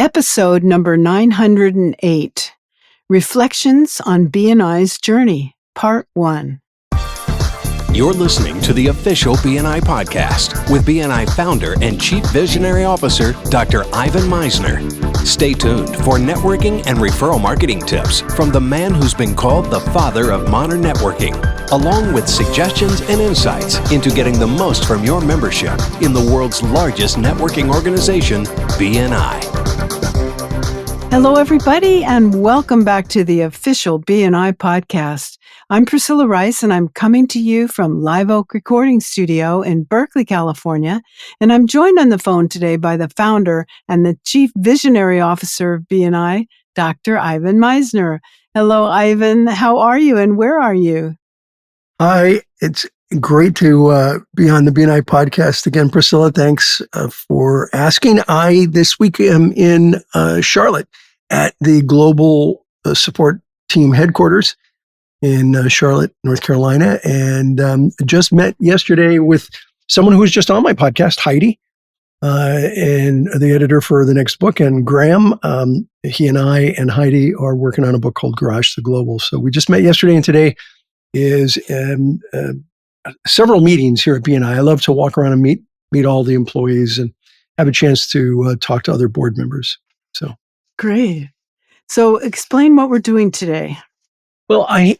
Episode number 908, Reflections on BNI's Journey, Part 1. You're listening to the official BNI podcast with BNI founder and Chief Visionary Officer, Dr. Ivan Misner. Stay tuned for networking and referral marketing tips from the man who's been called the father of modern networking, along with suggestions and insights into getting the most from your membership in the world's largest networking organization, BNI. Hello, everybody, and welcome back to the official BNI podcast. I'm Priscilla Rice, and I'm coming to you from Live Oak Recording Studio in Berkeley, California, and I'm joined on the phone today by the founder and the Chief Visionary Officer of BNI, Dr. Ivan Misner. Hello, Ivan. How are you, and where are you? Hi, it's great to be on the BNI podcast again, Priscilla. Thanks for asking. I, this week, am in Charlotte at the Global Support Team headquarters in Charlotte, North Carolina, and just met yesterday with someone who was just on my podcast, Heidi, and the editor for the next book, and Graham. He and I and Heidi are working on a book called Garage to Global. So we just met yesterday, and today is several meetings here at BNI. I love to walk around and meet all the employees and have a chance to talk to other board members. So great. So explain what we're doing today. Well, I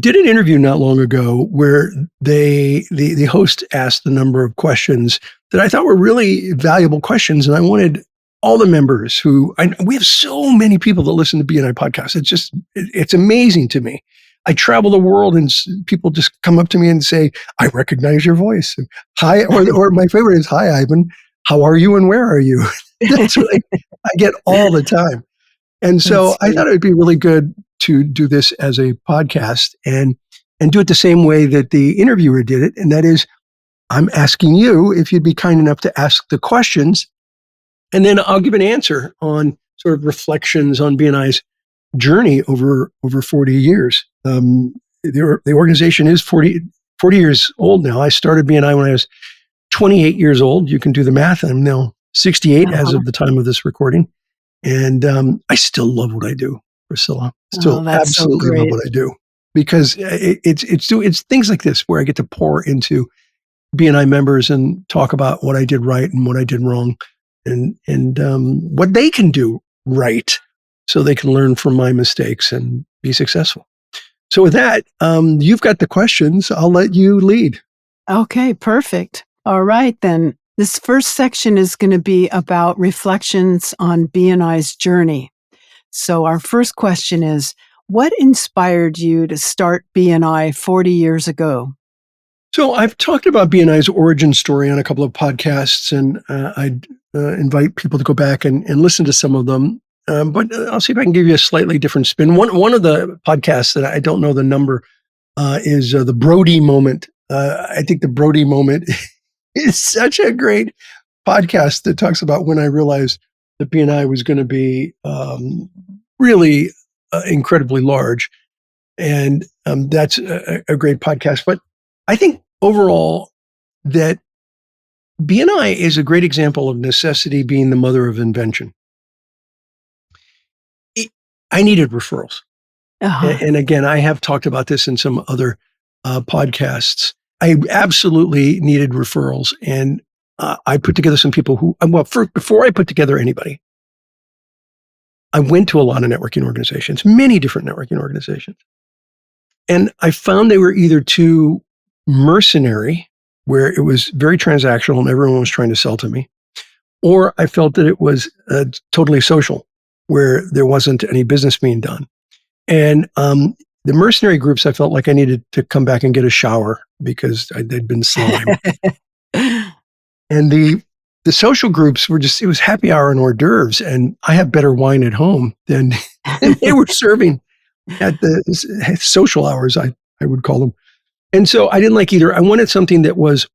did an interview not long ago where the host asked a number of questions that I thought were really valuable questions, and I wanted all the members we have so many people that listen to BNI podcasts. It's amazing to me. I travel the world and people just come up to me and say, I recognize your voice. Hi, or my favorite is, hi, Ivan, how are you and where are you? That's what I get all the time. And so I thought it would be really good to do this as a podcast and do it the same way that the interviewer did it. And that is, I'm asking you if you'd be kind enough to ask the questions, and then I'll give an answer on sort of reflections on BNI's journey over 40 years. The organization is 40 years old now. I started BNI when I was 28 years old. You can do the math. I'm now 68 as of the time of this recording. And I still love what I do, Priscilla. Still absolutely love what I do, because it's things like this where I get to pour into BNI members and talk about what I did right and what I did wrong, and what they can do right so they can learn from my mistakes and be successful. So with that, you've got the questions. I'll let you lead. Okay, perfect. All right, then. This first section is going to be about reflections on BNI's journey. So our first question is, what inspired you to start BNI 40 years ago? So I've talked about BNI's origin story on a couple of podcasts, and I'd invite people to go back and listen to some of them. But I'll see if I can give you a slightly different spin. One of the podcasts that I don't know the number is the Brody Moment. I think the Brody Moment is such a great podcast that talks about when I realized that BNI was going to be really incredibly large. And that's a great podcast. But I think overall that BNI is a great example of necessity being the mother of invention. I needed referrals. Uh-huh. And again, I have talked about this in some other podcasts. I absolutely needed referrals. And I put together some people before I put together anybody, I went to a lot of networking organizations, many different networking organizations. And I found they were either too mercenary, where it was very transactional and everyone was trying to sell to me, or I felt that it was totally social, where there wasn't any business being done. And the mercenary groups, I felt like I needed to come back and get a shower because they'd been slimed. And the social groups were it was happy hour and hors d'oeuvres, and I have better wine at home than they were serving at the social hours, I would call them. And so I didn't like either. I wanted something that was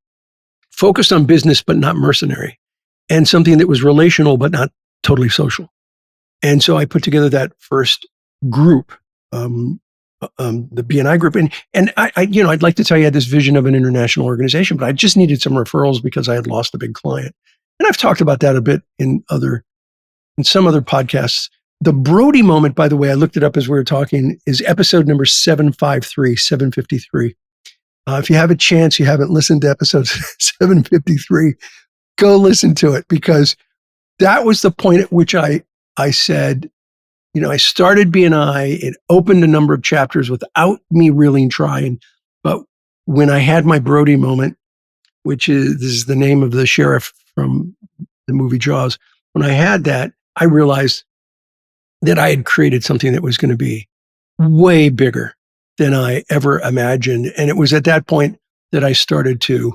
focused on business but not mercenary, and something that was relational but not totally social. And so I put together that first group, the BNI group. And I'd like to tell you I had this vision of an international organization, but I just needed some referrals because I had lost a big client. And I've talked about that a bit in other in some other podcasts. The Brody moment, by the way, I looked it up as we were talking, is episode number 753. If you have a chance, you haven't listened to episode 753, go listen to it, because that was the point at which I said, I started BNI. It opened a number of chapters without me really trying. But when I had my Brody moment, this is the name of the sheriff from the movie Jaws, when I had that, I realized that I had created something that was going to be way bigger than I ever imagined. And it was at that point that I started to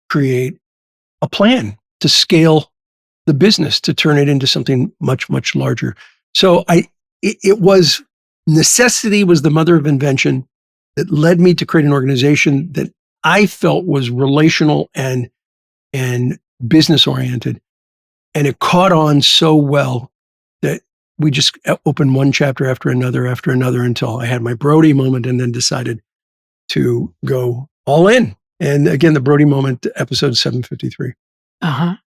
create a plan to scale the business, to turn it into something much, much larger. So it was necessity was the mother of invention that led me to create an organization that I felt was relational and business oriented. And it caught on so well that we just opened one chapter after another until I had my Brody moment, and then decided to go all in. And again, the Brody moment, episode 753.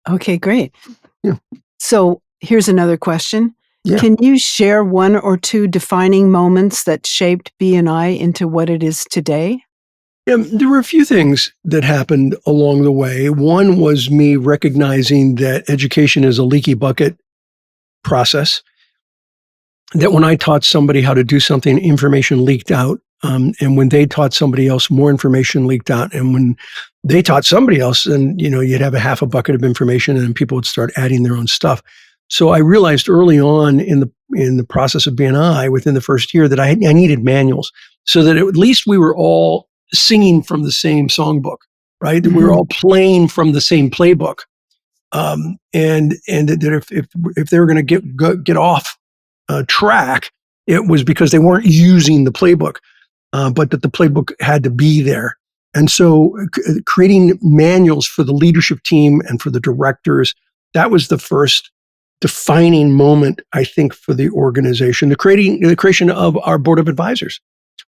Okay, great. Yeah. So here's another question. Yeah. Can you share one or two defining moments that shaped BNI into what it is today? Yeah, there were a few things that happened along the way. One was me recognizing that education is a leaky bucket process, that when I taught somebody how to do something, information leaked out. And when they taught somebody else, more information leaked out. And when they taught somebody else, then you'd have a half a bucket of information, and then people would start adding their own stuff. So I realized early on in the process of BNI, within the first year, that I needed manuals, so that at least we were all singing from the same songbook, right? That we were all playing from the same playbook, and that if they were going to get off track, it was because they weren't using the playbook, but that the playbook had to be there. And so creating manuals for the leadership team and for the directors, that was the first defining moment, I think, for the organization. The creation of our board of advisors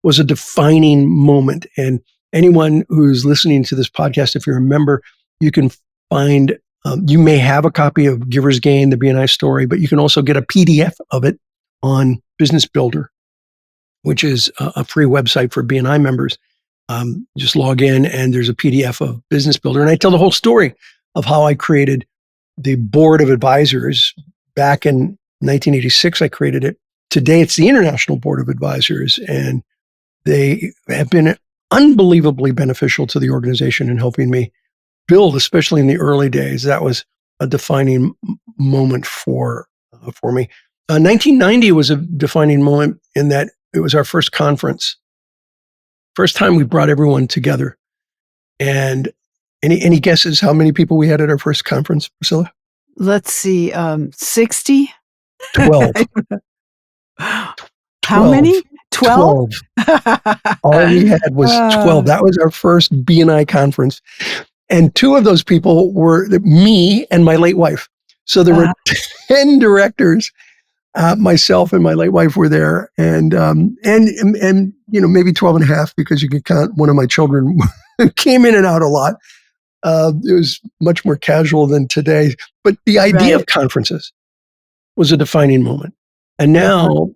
was a defining moment. And anyone who's listening to this podcast, if you're a member, you can find, you may have a copy of Giver's Gain, the BNI story, but you can also get a PDF of it on Business Builder, which is a free website for BNI members. Just log in and there's a PDF of Business Builder. And I tell the whole story of how I created the board of advisors. Back in 1986, I created it. Today, it's the International Board of Advisors, and they have been unbelievably beneficial to the organization in helping me build, especially in the early days. That was a defining moment for me. 1990 was a defining moment in that it was our first conference. First time we brought everyone together. And any guesses how many people we had at our first conference, Priscilla? Let's see, 60? 12. How many? 12? All we had was 12. That was our first BNI conference. And two of those people were me and my late wife. So there were 10 directors. Myself and my late wife were there, and maybe 12 and a half, because you could count one of my children came in and out a lot. It was much more casual than today. But the idea of conferences was a defining moment. And now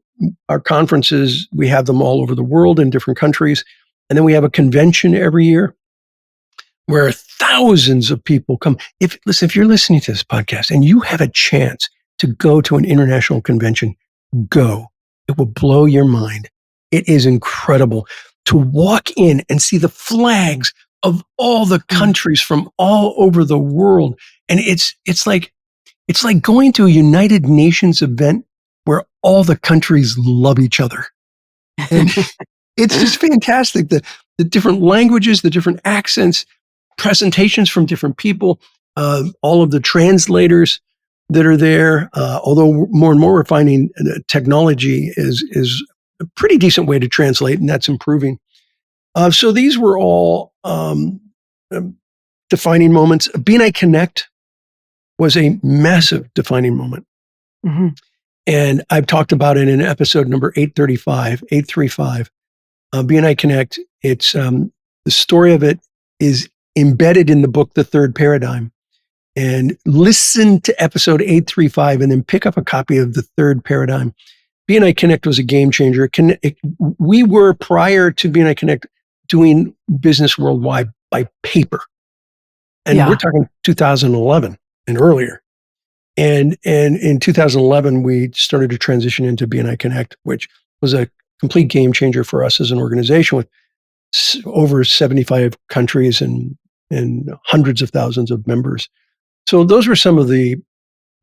our conferences, we have them all over the world in different countries. And then we have a convention every year where thousands of people come. If you're listening to this podcast and you have a chance to go to an international convention, go. It will blow your mind. It is incredible to walk in and see the flags of all the countries from all over the world. And it's like going to a United Nations event where all the countries love each other. And it's just fantastic. The different languages, the different accents, presentations from different people, all of the translators that are there. Although more and more we're finding technology is a pretty decent way to translate, and that's improving. So these were all defining moments. BNI Connect was a massive defining moment. Mm-hmm. And I've talked about it in episode number 835. BNI Connect, it's the story of it is embedded in the book, The Third Paradigm. and listen to episode 835 and then pick up a copy of the third paradigm. BNI Connect was a game changer. We were, prior to BNI Connect, doing business worldwide by paper. And we're talking 2011 and earlier. And in 2011, we started to transition into BNI Connect, which was a complete game changer for us as an organization with over 75 countries and hundreds of thousands of members. So those were some of the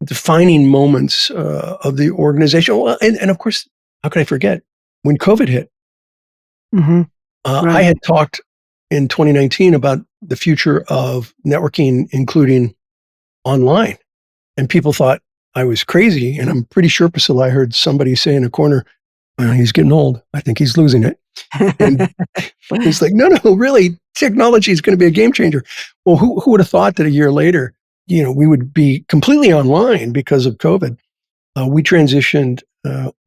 defining moments of the organization. Well, and of course, how could I forget when COVID hit? Mm-hmm. Right. I had talked in 2019 about the future of networking, including online. And people thought I was crazy. And I'm pretty sure, Priscilla, I heard somebody say in a corner, well, he's getting old. I think he's losing it. And it's like, no, really, technology is going to be a game changer. Well, who would have thought that a year later, we would be completely online because of COVID? We transitioned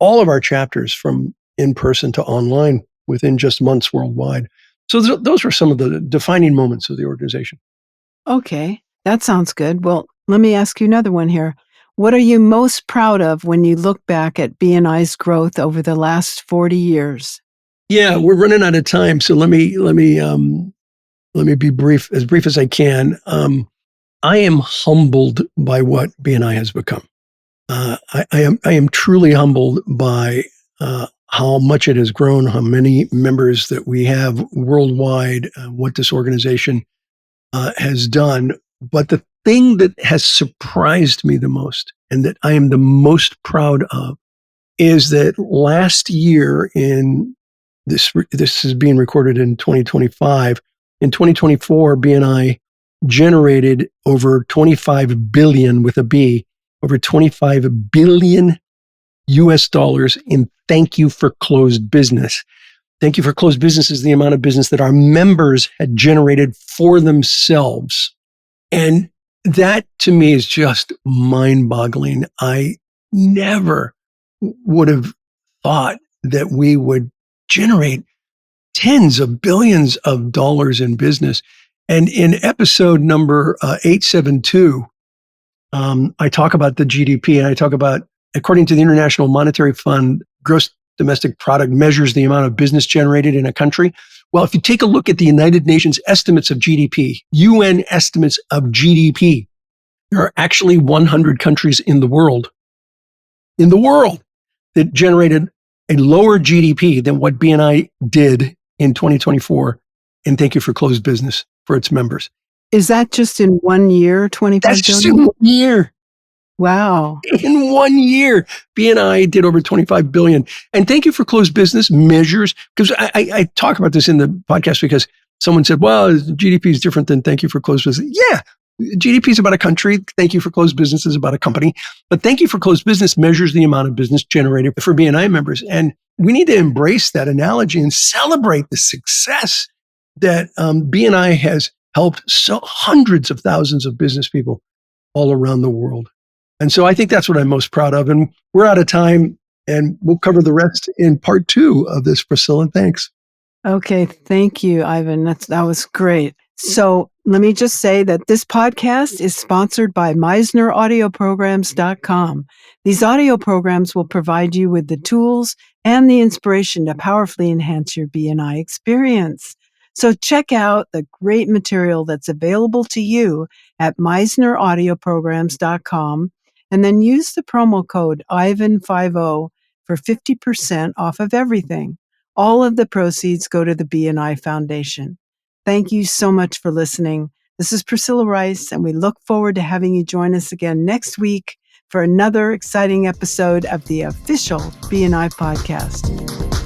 all of our chapters from in-person to online within just months worldwide. So those were some of the defining moments of the organization. Okay, that sounds good. Well, let me ask you another one here. What are you most proud of when you look back at BNI's growth over the last 40 years? Yeah, we're running out of time, so let me be brief as I can. I am humbled by what BNI has become. I am truly humbled by how much it has grown, how many members that we have worldwide, what this organization has done. But the thing that has surprised me the most, and that I am the most proud of, is that last year in this is being recorded in 2025. In 2024, BNI generated over 25 billion with a B, over 25 billion US dollars in thank you for closed business. Thank you for closed business is the amount of business that our members had generated for themselves. And that to me is just mind-boggling. I never would have thought that we would generate tens of billions of dollars in business. And in episode number 872, I talk about the GDP, and I talk about, according to the International Monetary Fund, gross domestic product measures the amount of business generated in a country. Well, if you take a look at the United Nations estimates of GDP, UN estimates of GDP, there are actually 100 countries in the world that generated a lower GDP than what BNI did in 2024. And thank you for closed business for its members. Is that just in 1 year, 25 That's just billion? in 1 year. Wow. In 1 year, BNI did over 25 billion. And thank you for closed business measures, because I talk about this in the podcast because someone said, well, GDP is different than thank you for closed business. Yeah, GDP is about a country. Thank you for closed business is about a company. But thank you for closed business measures the amount of business generated for BNI members. And we need to embrace that analogy and celebrate the success that BNI has helped hundreds of thousands of business people all around the world. And so I think that's what I'm most proud of. And we're out of time, and we'll cover the rest in part 2 of this, Priscilla. Thanks. Okay. Thank you, Ivan. That was great. So let me just say that this podcast is sponsored by MisnerAudioprograms.com. These audio programs will provide you with the tools and the inspiration to powerfully enhance your BNI experience. So check out the great material that's available to you at MisnerAudioprograms.com, and then use the promo code IVAN50 for 50% off of everything. All of the proceeds go to the BNI Foundation. Thank you so much for listening. This is Priscilla Rice, and we look forward to having you join us again next week for another exciting episode of the official BNI podcast.